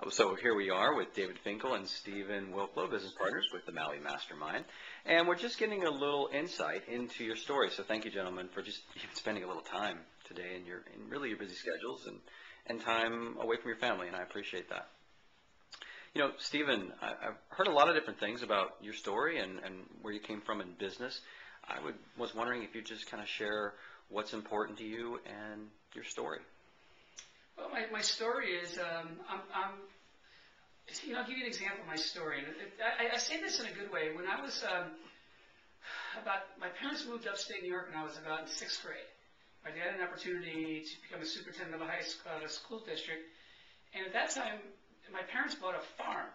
So here we are with David Finkel and Stephen Wilklow, business partners with the Maui Mastermind. And we're just getting a little insight into your story. So thank you, gentlemen, for just even spending a little time today in really your busy schedules and time away from your family, and I appreciate that. You know, Stephen, I've heard a lot of different things about your story and where you came from in business. Was wondering if you'd just kind of share what's important to you and your story. Well, my story is, I'll give you an example of my story. I say this in a good way. When I was my parents moved upstate New York when I was about in 6th grade. My dad had an opportunity to become a superintendent of a school district. And at that time, my parents bought a farm,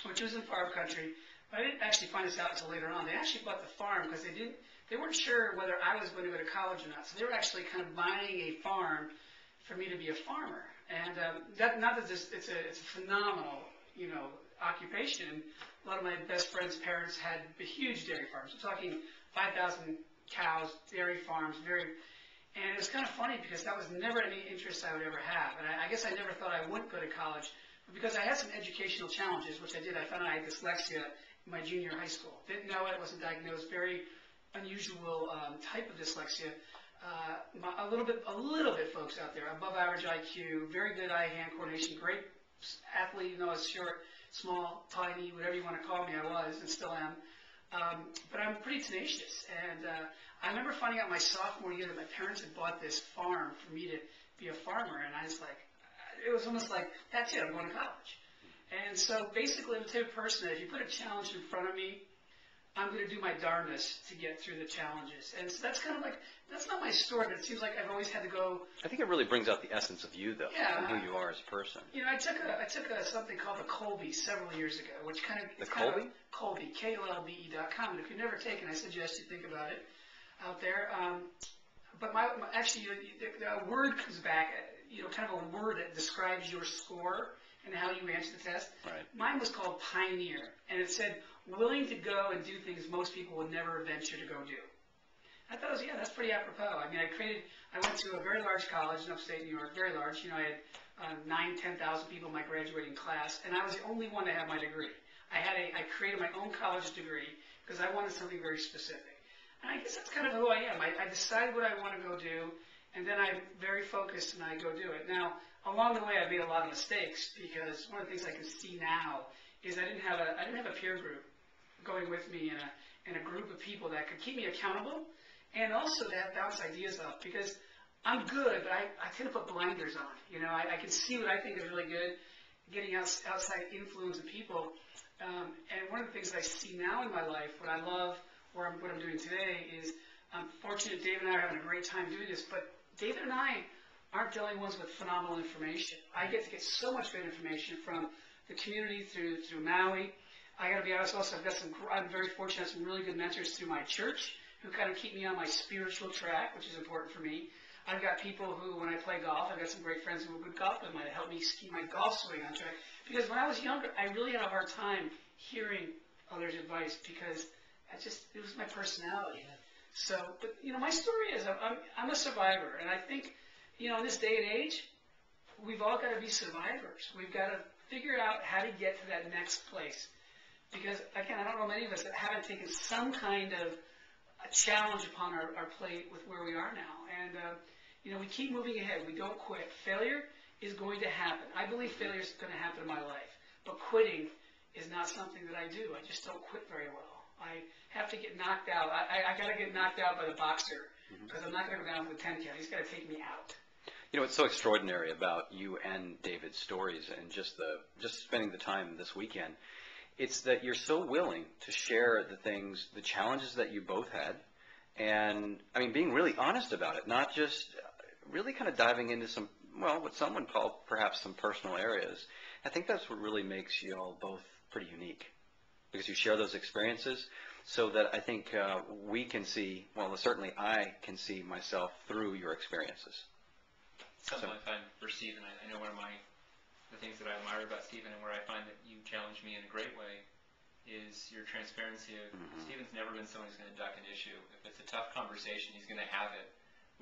which was in farm country. But I didn't actually find this out until later on. They actually bought the farm because they weren't sure whether I was going to go to college or not. So they were actually kind of buying a farm for me to be a farmer. And it's a phenomenal, occupation. A lot of my best friends' parents had huge dairy farms. I'm talking 5,000 cows, dairy farms, and it was kind of funny because that was never any interest I would ever have. And I guess I never thought I wouldn't go to college, but because I had some educational challenges, which I did. I found out I had dyslexia in my junior high school. Didn't know it, wasn't diagnosed. Very unusual type of dyslexia. A little bit, folks out there, above average IQ, very good eye-hand coordination, great athlete. I was short, small, tiny, whatever you want to call me. I was and still am. But I'm pretty tenacious. And I remember finding out my sophomore year that my parents had bought this farm for me to be a farmer. And I was like, it was almost like, that's it, I'm going to college. And so basically, I'm the type of person that if you put a challenge in front of me, I'm going to do my darndest to get through the challenges. And so that's kind of like, that's not my story, but it seems like I've always had to go. I think it really brings out the essence of you, though, and who you are as a person. I took something called the Kolbe several years ago, which kind of. The Kolbe? Kolbe, KOLBE.com. And if you've never taken, I suggest you think about it out there. But actually, the word comes back, kind of a word that describes your score and how you answer the test. Right. Mine was called Pioneer, and it said, willing to go and do things most people would never venture to go do. I thought, that's pretty apropos. I mean, I went to a very large college in upstate New York, very large. I had 10,000 people in my graduating class, and I was the only one to have my degree. I created my own college degree because I wanted something very specific. And I guess that's kind of who I am. I decide what I want to go do, and then I'm very focused and I go do it. Now, along the way, I made a lot of mistakes because one of the things I can see now is I didn't have a peer group going with me in a group of people that could keep me accountable and also to have bounce ideas off, because I'm good, but I tend to put blinders on. I can see what I think is really good, getting outside influence of people. And one of the things that I see now in my life, what I love, what I'm doing today is I'm fortunate David and I are having a great time doing this, but David and I aren't the only ones with phenomenal information. I get to get so much great information from the community through Maui. I got to be honest also, I'm very fortunate to have some really good mentors through my church who kind of keep me on my spiritual track, which is important for me. I've got people who, when I play golf, I've got some great friends who are good golf with me to help me keep my golf swing on track. Because when I was younger, I really had a hard time hearing others' advice because it was my personality. So, but my story is I'm a survivor, and I think, in this day and age, we've all got to be survivors. We've got to figure out how to get to that next place. Because, again, I don't know many of us that haven't taken some kind of a challenge upon our plate with where we are now. And, we keep moving ahead. We don't quit. Failure is going to happen. I believe failure is going to happen in my life. But quitting is not something that I do. I just don't quit very well. I have to get knocked out. I got to get knocked out by the boxer because I'm not going to go down with the 10 count. He's got to take me out. It's so extraordinary about you and David's stories and just spending the time this weekend. It's that you're so willing to share the challenges that you both had, and being really honest about it, not just really kind of diving into what some would call perhaps some personal areas. I think that's what really makes you all both pretty unique, because you share those experiences so that I think we can see, certainly I can see myself through your experiences. Something I find for Stephen, I know one of the things that I admire about Stephen and where I find that you challenge me in a great way is your transparency of Stephen's never been someone who's going to duck an issue. If it's a tough conversation, he's going to have it,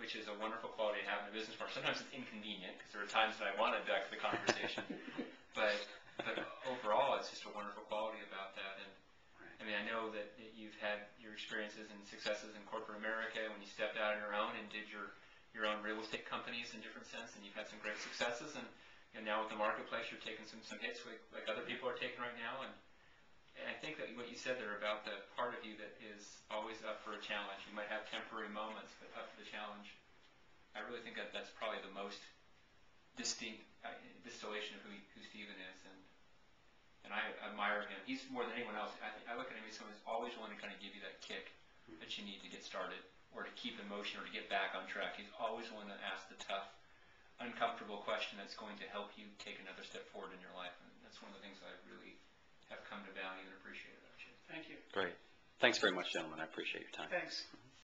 which is a wonderful quality to have in a business partner. Sometimes it's inconvenient because there are times that I want to duck the conversation, but experiences and successes in corporate America, when you stepped out on your own and did your own real estate companies in different sense, and you've had some great successes, and now with the marketplace, you're taking some hits like other people are taking right now, and I think that what you said there about the part of you that is always up for a challenge, you might have temporary moments, but up for the challenge, I really think that that's probably the most distinct distillation of who Stephen is, and I admire him. He's more than anyone else. I look at him as someone who's always willing to kind of give you that kick that you need to get started, or to keep in motion, or to get back on track. He's always willing to ask the tough, uncomfortable question that's going to help you take another step forward in your life. And that's one of the things I really have come to value and appreciate about you. Thank you. Great. Thanks very much, gentlemen. I appreciate your time. Thanks.